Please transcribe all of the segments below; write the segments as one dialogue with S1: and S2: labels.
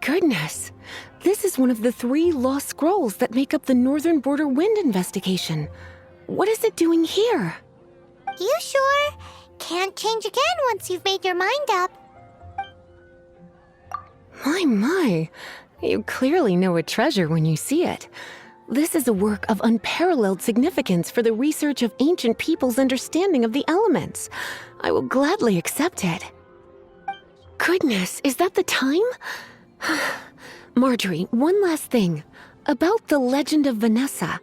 S1: goodness. This is one of the 3 lost scrolls that make up the Northern Border Wind investigation. What is it doing here?
S2: You sure? Can't change again once you've made your mind up.
S1: My. You clearly know a treasure when you see it. This is a work of unparalleled significance for the research of ancient people's understanding of the elements. I will gladly accept it. Goodness, is that the time? Marjorie, one last thing. About the legend of Vanessa.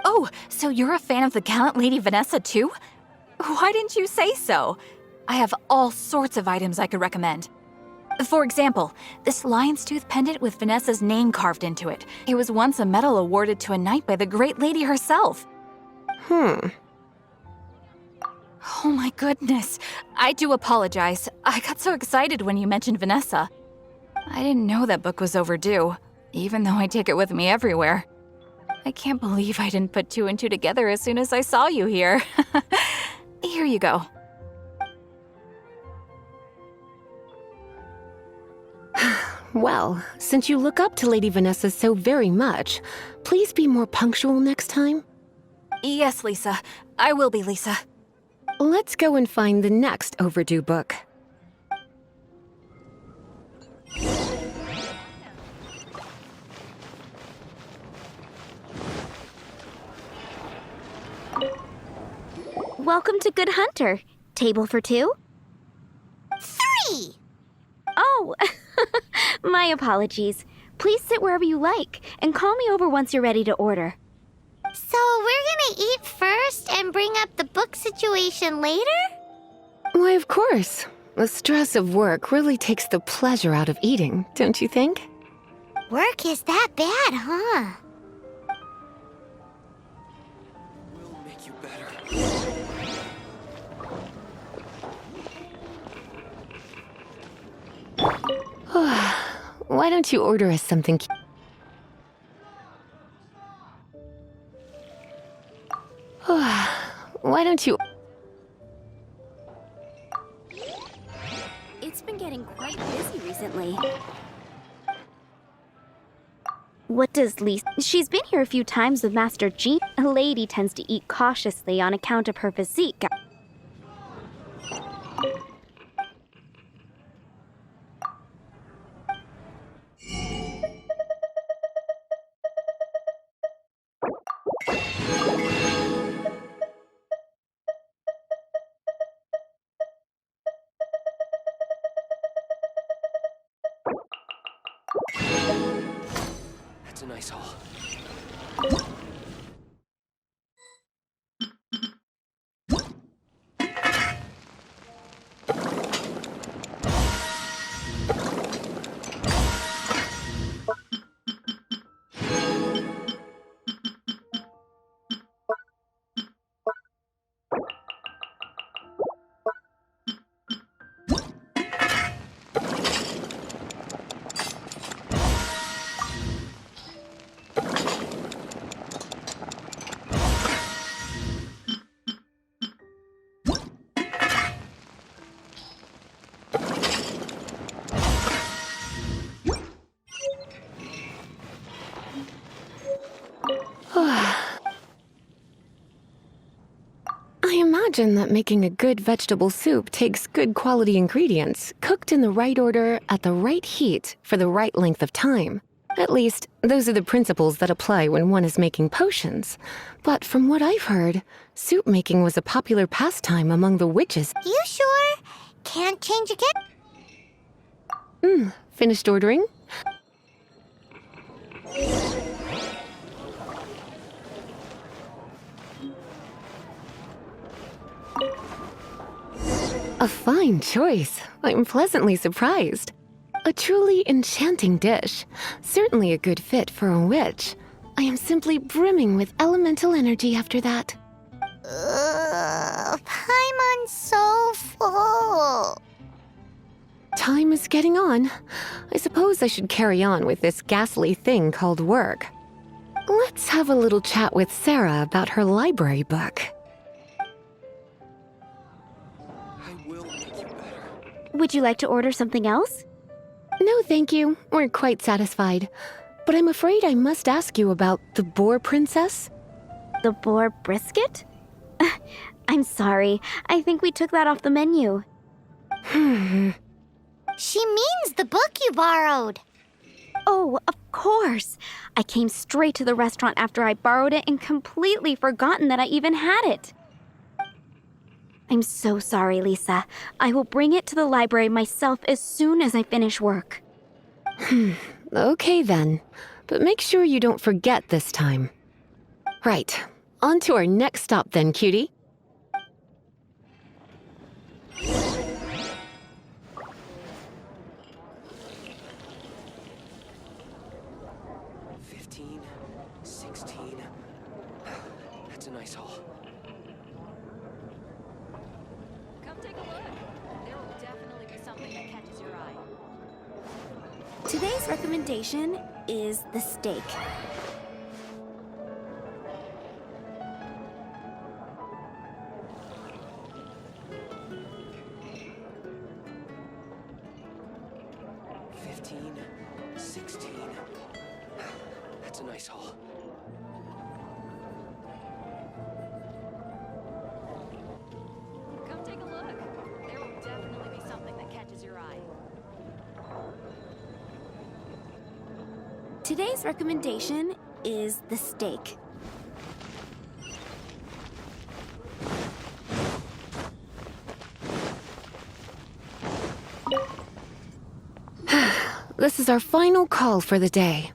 S3: Oh, so you're a fan of the gallant Lady Vanessa too? Why didn't you say so? I have all sorts of items I could recommend. For example, this lion's tooth pendant with Vanessa's name carved into it. It was once a medal awarded to a knight by the great lady herself. Oh my goodness. I do apologize. I got so excited when you mentioned Vanessa. I didn't know that book was overdue, even though I take it with me everywhere. I can't believe I didn't put 2 and 2 together as soon as I saw you here. Here you go.
S1: Well, since you look up to Lady Vanessa so very much, please be more punctual next time.
S3: Yes, Lisa. I will be, Lisa.
S1: Let's go and find the next overdue book.
S4: Welcome to Good Hunter. Table for 2?
S2: 3!
S4: Oh, my apologies. Please sit wherever you like, and call me over once you're ready to order.
S2: So we're gonna eat first and bring up the book situation later?
S1: Why, of course. The stress of work really takes the pleasure out of eating, don't you think?
S2: Work is that bad, huh?
S5: We'll make you better.
S1: Why don't you order us something? Why don't you...
S4: It's been getting quite busy recently. What does Lisa... She's been here a few times with Master Jean. A lady tends to eat cautiously on account of her physique.
S5: That's a nice haul.
S1: I imagine that making a good vegetable soup takes good quality ingredients, cooked in the right order, at the right heat, for the right length of time. At least, those are the principles that apply when one is making potions. But from what I've heard, soup making was a popular pastime among the witches.
S2: You sure? Can't change again?
S1: Finished ordering? A fine choice. I'm pleasantly surprised. A truly enchanting dish. Certainly a good fit for a witch. I am simply brimming with elemental energy after that.
S2: Paimon's so full.
S1: Time is getting on. I suppose I should carry on with this ghastly thing called work. Let's have a little chat with Sarah about her library book.
S5: I will make you better.
S4: Would you like to order something else?
S1: No, thank you. We're quite satisfied. But I'm afraid I must ask you about the boar princess.
S4: The boar brisket? I'm sorry. I think we took that off the menu.
S2: She means the book you borrowed.
S4: Oh, of course. I came straight to the restaurant after I borrowed it and completely forgotten that I even had it. I'm so sorry, Lisa. I will bring it to the library myself as soon as I finish work.
S1: Okay then. But make sure you don't forget this time. Right. On to our next stop then, cutie.
S5: That's a nice haul.
S3: Come take a look. There will definitely be something that catches your eye.
S4: Today's recommendation is the steak.
S5: That's a nice haul.
S3: Come take a look. There will definitely be something that catches your eye.
S4: Today's recommendation is the steak.
S1: This is our final call for the day.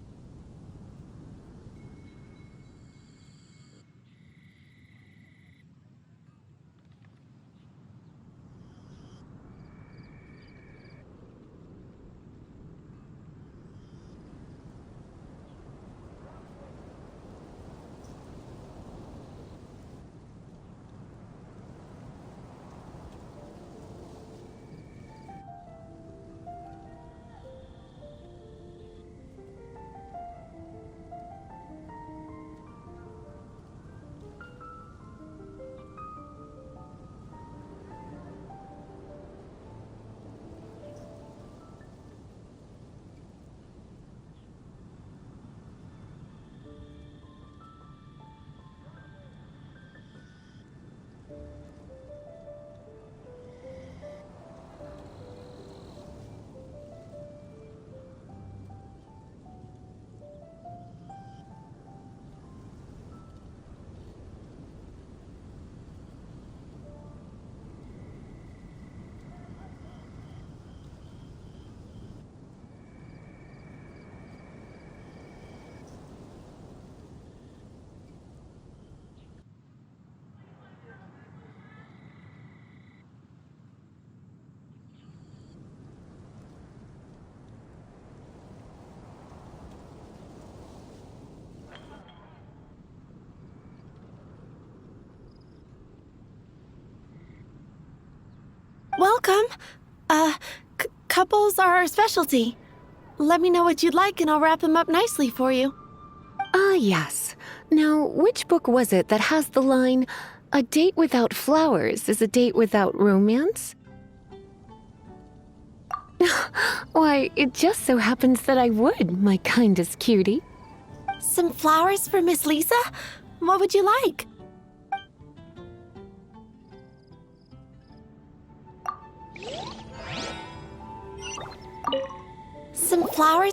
S6: Welcome. Couples are our specialty. Let me know what you'd like and I'll wrap them up nicely for you.
S1: Ah, yes. Now, which book was it that has the line, "A date without flowers is a date without romance"? Why, it just so happens that I would, my kindest cutie.
S6: Some flowers for Miss Lisa? What would you like? Some flowers?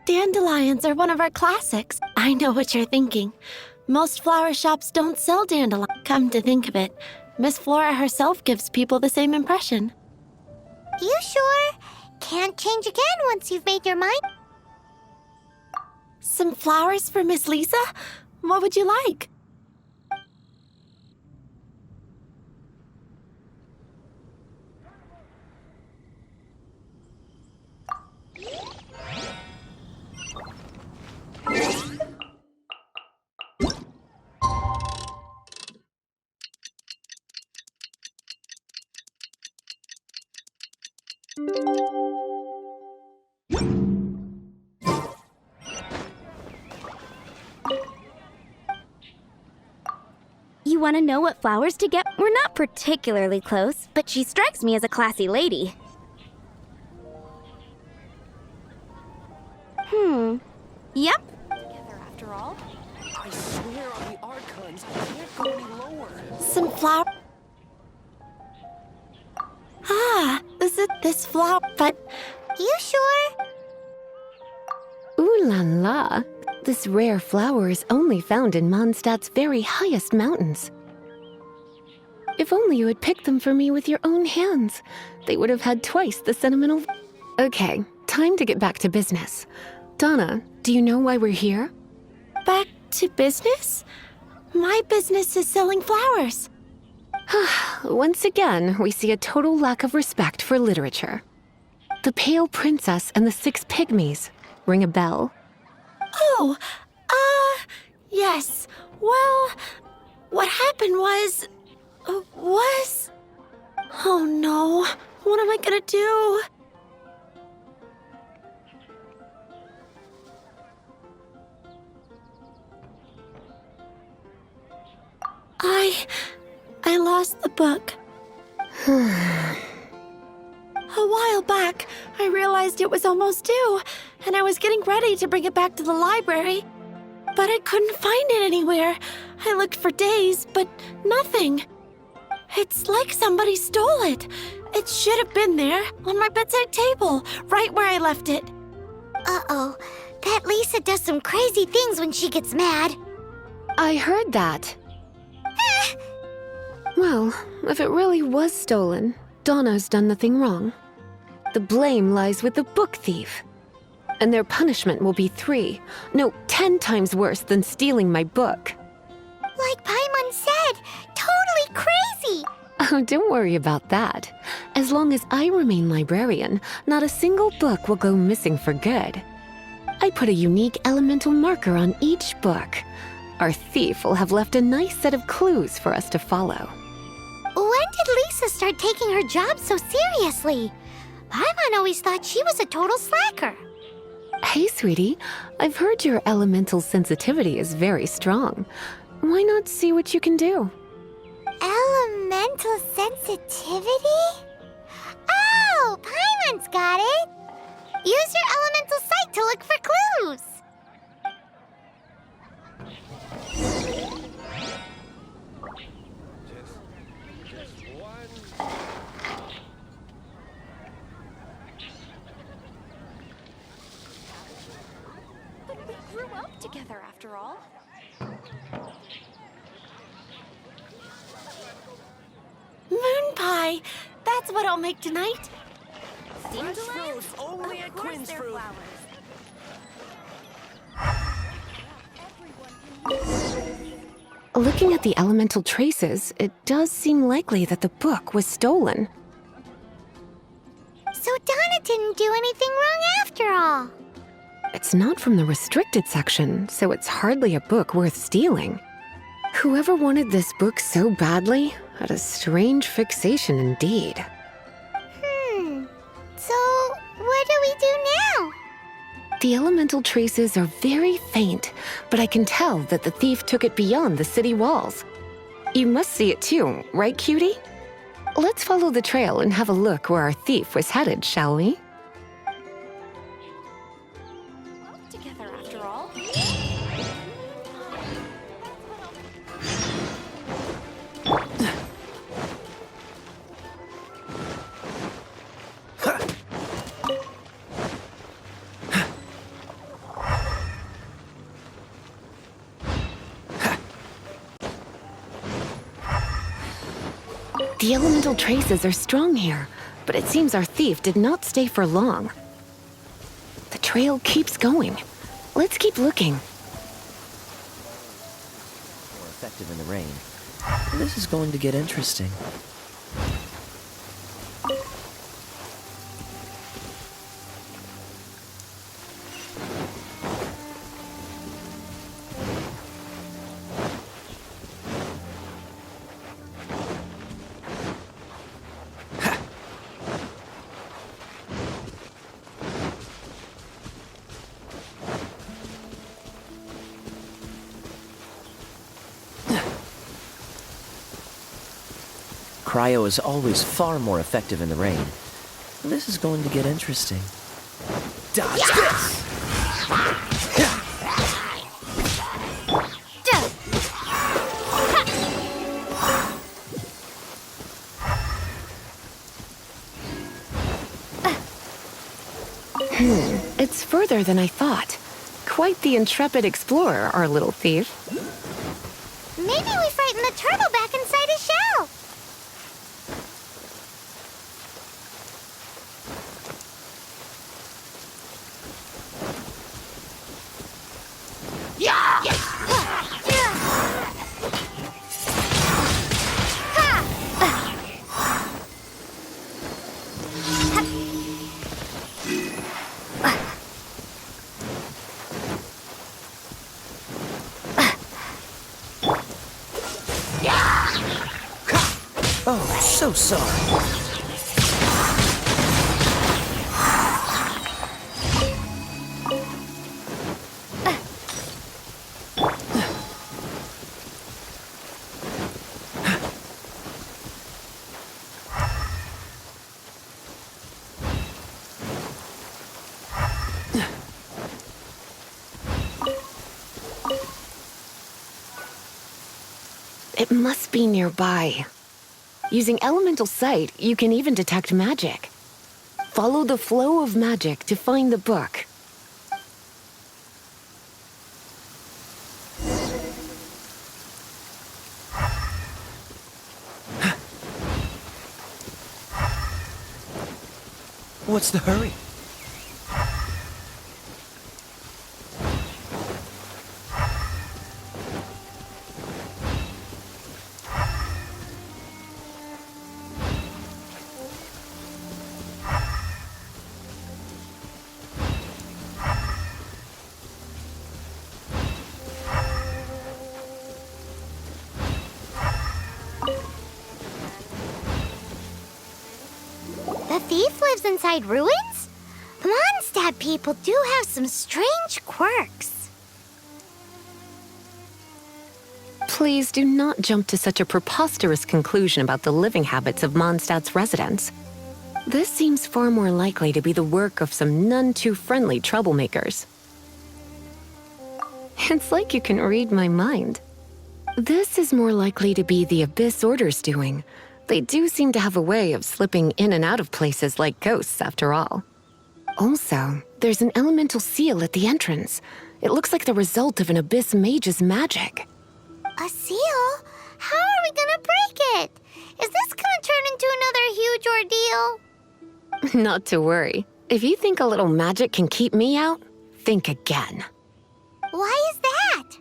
S6: Dandelions are one of our classics. I know what you're thinking. Most flower shops don't sell dandelions. Come to think of it, Miss Flora herself gives people the same impression.
S2: You sure? Can't change again once you've made your mind.
S6: Some flowers for Miss Lisa? What would you like?
S4: You want to know what flowers to get? We're not particularly close, but she strikes me as a classy lady. Yep.
S3: Together after all.
S5: I swear on the Archons, I can't go any lower.
S6: Some flower. Ah, is it this flower? But
S2: You sure?
S1: Ooh la la! This rare flower is only found in Mondstadt's very highest mountains. If only you had picked them for me with your own hands, they would have had twice the sentimental. Okay, time to get back to business. Donna, do you know why we're here?
S6: back to business? My business is selling flowers.
S1: Once again, we see a total lack of respect for literature. The Pale Princess and the Six Pygmies. Ring a bell?
S6: Oh, yes. Well, what happened was... Oh no, what am I gonna do? I lost the book. A while back, I realized it was almost due, and I was getting ready to bring it back to the library. But I couldn't find it anywhere. I looked for days, but nothing. It's like somebody stole it. It should have been there, on my bedside table, right where I left it.
S2: Uh-oh. That Lisa does some crazy things when she gets mad.
S1: I heard that. Well, if it really was stolen, Donna's done nothing wrong. The blame lies with the book thief. And their punishment will be 10 times worse than stealing my book.
S2: Like Paimon said, totally crazy.
S1: Oh, don't worry about that. As long as I remain librarian, not a single book will go missing for good. I put a unique elemental marker on each book. Our thief will have left a nice set of clues for us to follow.
S2: When did Lisa start taking her job so seriously? Paimon always thought she was a total slacker.
S1: Hey, sweetie, I've heard your elemental sensitivity is very strong. Why not see what you can do?
S2: Elemental sensitivity? Oh, Paimon's got it. Use your elemental sight to look for clues.
S3: But we grew up together after all.
S6: Moon pie! That's what I'll make tonight.
S5: Fresh fruit, only at Quinn's Fruit.
S1: Looking at the elemental traces, it does seem likely that the book was stolen.
S2: So Donna didn't do anything wrong after all.
S1: It's not from the restricted section, so it's hardly a book worth stealing. Whoever wanted this book so badly had a strange fixation indeed.
S2: So what do we do now?
S1: The elemental traces are very faint, but I can tell that the thief took it beyond the city walls. You must see it too, right, cutie? Let's follow the trail and have a look where our thief was headed, shall we?
S3: Together after all.
S1: The elemental traces are strong here, but it seems our thief did not stay for long. The trail keeps going. Let's keep looking.
S7: More effective in the rain. This is going to get interesting. Cryo is always far more effective in the rain. This is going to get interesting. Dodge this!
S1: It's further than I thought. Quite the intrepid explorer, our little thief.
S2: Maybe we frightened the turtle back inside his shell.
S7: Oh, so sorry.
S1: It must be nearby. Using elemental sight, you can even detect magic. Follow the flow of magic to find the book.
S7: What's the hurry?
S2: The thief lives inside ruins? Mondstadt people do have some strange quirks.
S1: Please do not jump to such a preposterous conclusion about the living habits of Mondstadt's residents. This seems far more likely to be the work of some none-too-friendly troublemakers. It's like you can read my mind. This is more likely to be the Abyss Order's doing. They do seem to have a way of slipping in and out of places like ghosts, after all. Also, there's an elemental seal at the entrance. It looks like the result of an Abyss mage's magic.
S2: A seal? How are we gonna break it? Is this gonna turn into another huge ordeal?
S1: Not to worry. If you think a little magic can keep me out, think again.
S2: Why is that?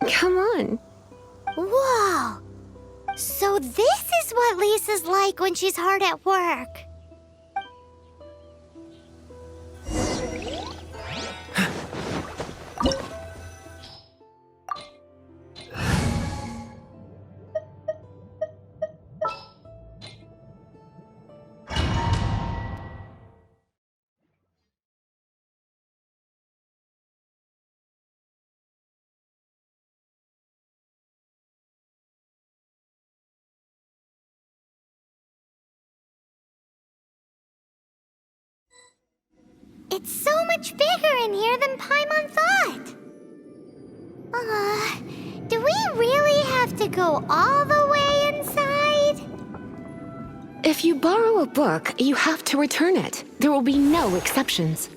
S1: Come on.
S2: Whoa! So this is what Lisa's like when she's hard at work. It's so much bigger in here than Paimon thought. Do we really have to go all the way inside?
S1: If you borrow a book, you have to return it. There will be no exceptions.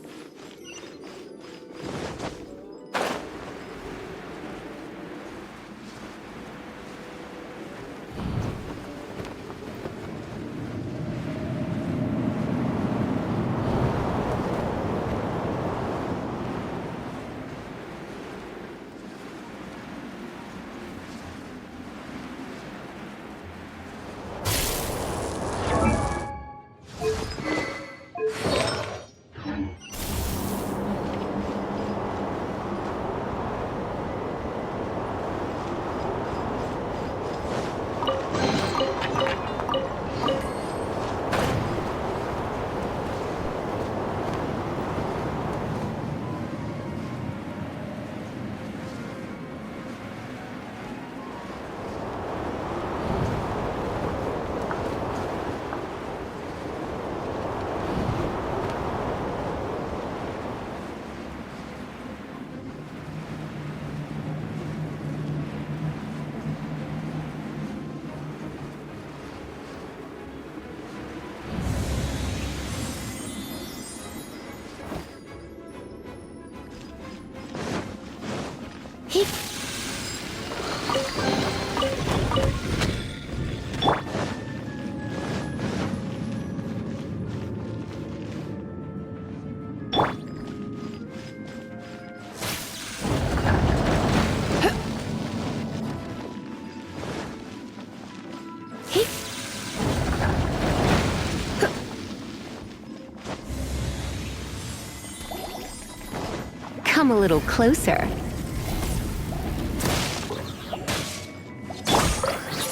S1: Come a little closer.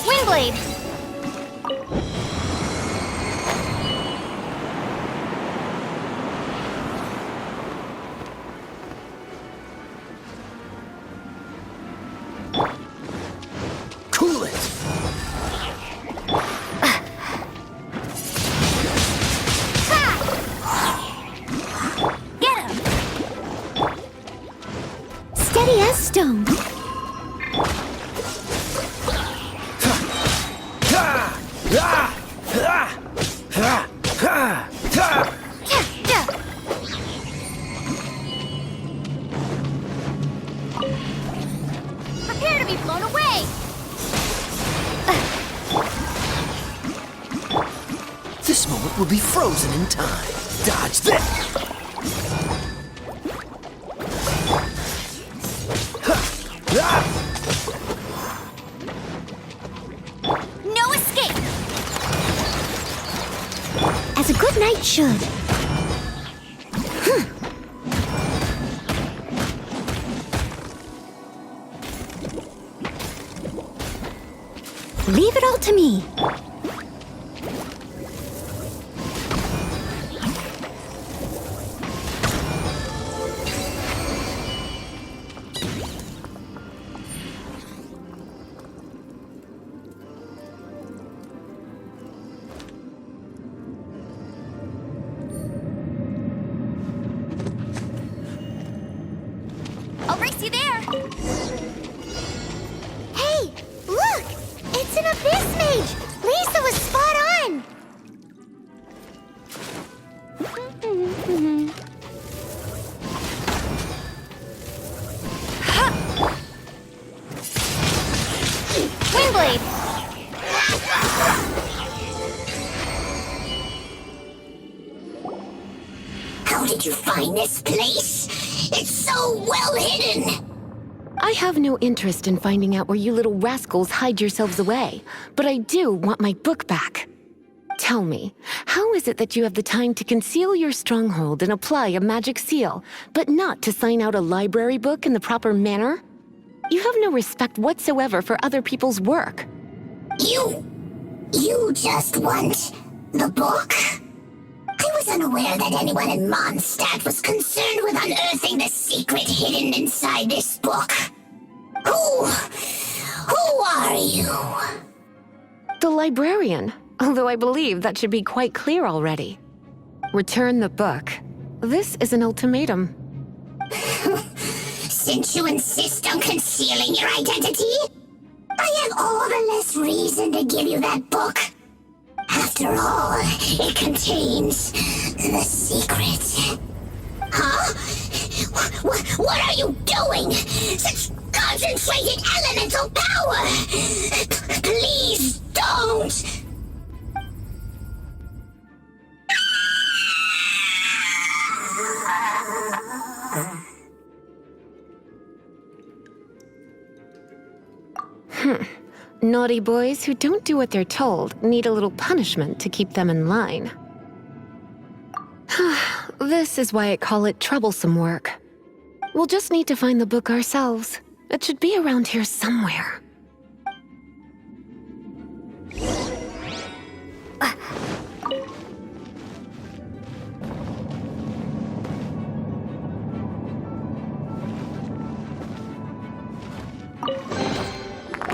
S2: Windblade!
S5: Cool it!
S2: Get him! Steady as stone. Prepare to be blown away!
S5: This moment will be frozen in time. Dodge this!
S2: No escape! As a good knight should. Leave it all to me. I'll race you there. Hey, look! It's an abyss mage! Lisa was spot on! Windblade! How did you find this place? It's so well hidden!
S1: I have no interest in finding out where you little rascals hide yourselves away, but I do want my book back. Tell me, how is it that you have the time to conceal your stronghold and apply a magic seal, but not to sign out a library book in the proper manner? You have no respect whatsoever for other people's work.
S2: You just want the book? I was unaware that anyone in Mondstadt was concerned with unearthing the secret hidden inside this book. Who are you?
S1: The librarian, although I believe that should be quite clear already. Return the book. This is an ultimatum.
S2: Since you insist on concealing your identity, I have all the less reason to give you that book. After all, it contains the secret. Huh? What are you doing? Such concentrated elemental power! Please don't!
S1: Naughty boys who don't do what they're told need a little punishment to keep them in line. This is why I call it troublesome work. We'll just need to find the book ourselves. It should be around here somewhere.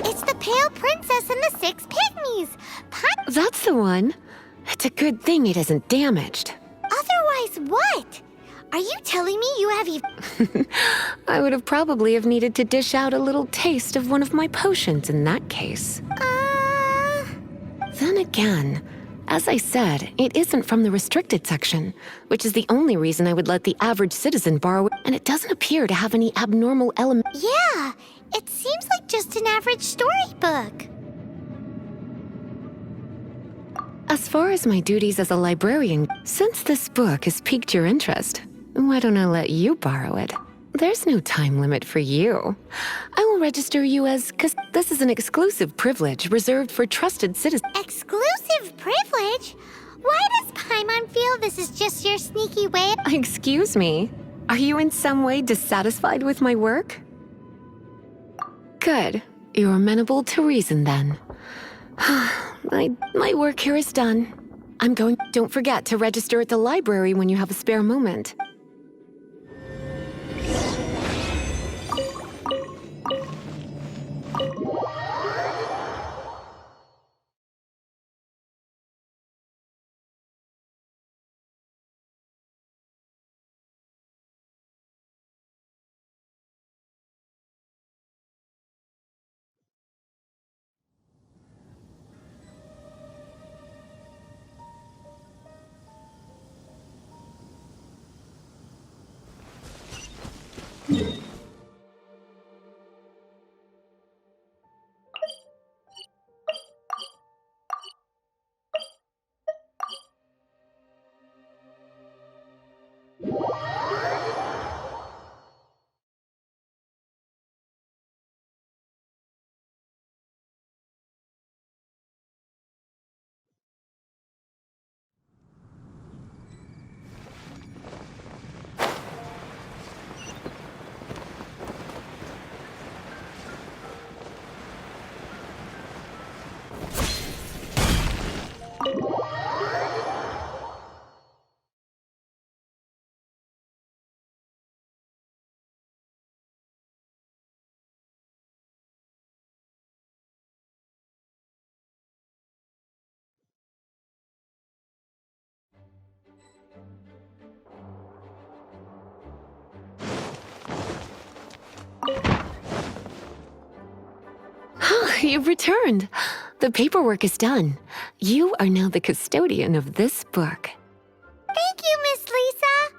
S2: It's the Pale Princess and the Six Pygmies!
S1: That's the one. It's a good thing it isn't damaged.
S2: Otherwise, what? Are you telling me you have
S1: I would have probably have needed to dish out a little taste of one of my potions in that case. Then again, As I said, it isn't from the restricted section, which is the only reason I would let the average citizen borrow it, and it doesn't appear to have any abnormal element.
S2: Yeah, it seems like just an average storybook.
S1: As far as my duties as a librarian, since this book has piqued your interest, why don't I let you borrow it? There's no time limit for you. I will register you as, cause this is an exclusive privilege reserved for trusted citizens.
S2: Exclusive privilege? Why does Paimon feel this is just your sneaky way?
S1: Excuse me, are you in some way dissatisfied with my work? Good, you're amenable to reason then. My work here is done. Don't forget to register at the library when you have a spare moment. You've returned. The paperwork is done. You are now the custodian of this book.
S2: Thank you, Miss Lisa.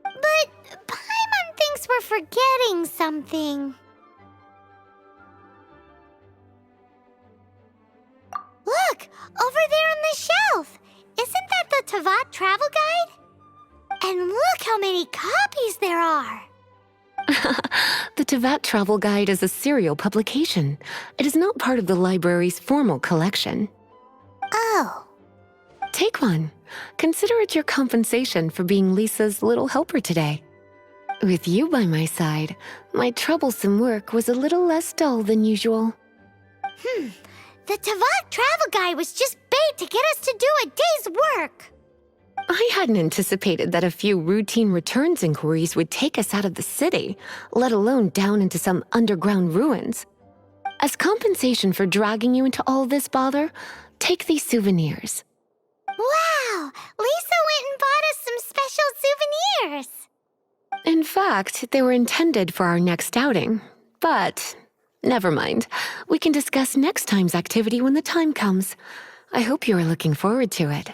S2: But Paimon thinks we're forgetting something. Look, over there on the shelf. Isn't that the Tavat travel guide? And look how many copies there are.
S1: The Tavat Travel Guide is a serial publication. It is not part of the library's formal collection.
S2: Oh.
S1: Take one. Consider it your compensation for being Lisa's little helper today. With you by my side, my troublesome work was a little less dull than usual.
S2: The Tavat travel guide was just bait to get us to do a day's work.
S1: I hadn't anticipated that a few routine returns inquiries would take us out of the city, let alone down into some underground ruins. As compensation for dragging you into all this bother, take these souvenirs.
S2: Wow! Lisa went and bought us some special souvenirs.
S1: In fact, they were intended for our next outing. But never mind. We can discuss next time's activity when the time comes. I hope you are looking forward to it.